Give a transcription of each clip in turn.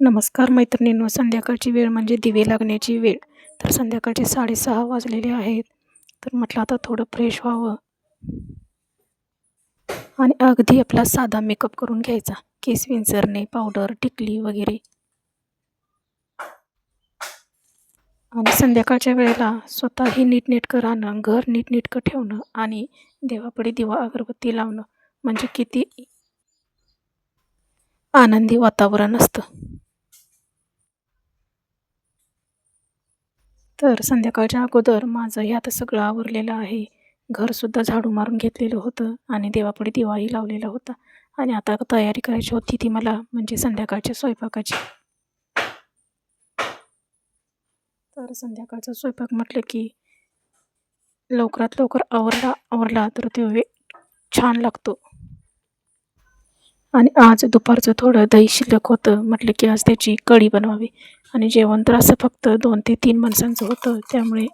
नमस्कार मैत्रिणींनो, संध्याकाळची वेळ म्हणजे दिवे लागण्याची वेळ. तर संध्याकाळचे 6:30 वाजलेले आहेत. तर म्हटलं आता थोडं फ्रेश व्हावं आणि अगदी आपला साधा मेकअप करून घ्यायचा. केस विंचरणे, पावडर, टिकली वगैरे. आणि संध्याकाळच्या वेळेला स्वतःही नीटनेटकं राहणं, घर नीटनेटकं ठेवणं आणि देवापुढे दिवा अगरबत्ती लावणं म्हणजे किती आनंदी वातावरण असतं. तर संध्याकाळच्या अगोदर माझं हे आता सगळं आवरलेलं आहे. घरसुद्धा झाडू मारून घेतलेलं होतं आणि देवापुढे दिवाही लावलेला होता आणि आता तयारी करायची होती ती मला म्हणजे संध्याकाळच्या स्वयंपाकाची. तर संध्याकाळचा स्वयंपाक म्हटलं की लवकरात लवकर आवरला तर तो छान लागतो. आणि आज दुपारचं थोडं दही शिल्लक होतं. म्हटलं की आज त्याची कढी बनवावी आणि जेवण तर असं फक्त 2 ते 3 माणसांचं होतं, त्यामुळे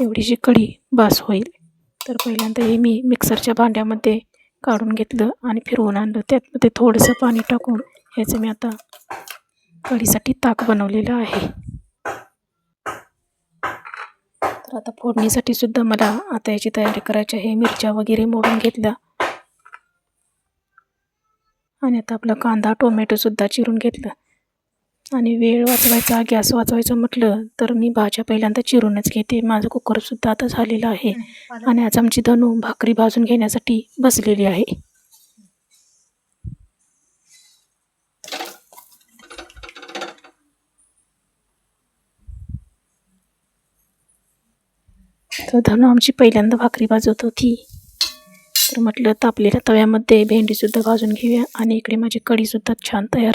एवढीशी कढी बास होईल. तर पहिल्यांदा हे मी मिक्सरच्या भांड्यामध्ये काढून घेतलं आणि फिरवून आणलं. त्यामध्ये थोडंसं पाणी टाकून ह्याचं मी आता कढीसाठी ताक बनवलेलं आहे. तर आता फोडणीसाठी सुद्धा मला आता याची तयारी करायची आहे. मिरच्या वगैरे मोडून घेतल्या आणि आता आपला कांदा टोमॅटोसुद्धा चिरून घेतलं. आणि वेळ वाचवायचा, गॅस वाचवायचा म्हटलं तर मी भाज्या पहिल्यांदा चिरूनच घेते. माझं कुकरसुद्धा आता झालेलं आहे आणि आज आमची धनू भाकरी भाजून घेण्यासाठी बसलेली आहे. तर धनू आमची पहिल्यांदा भाकरी भाजत होती. तर म्हटलं तापलेल्या तव्यामध्ये भेंडीसुद्धा भाजून घेऊया आणि इकडे माझी कढीसुद्धा छान तयार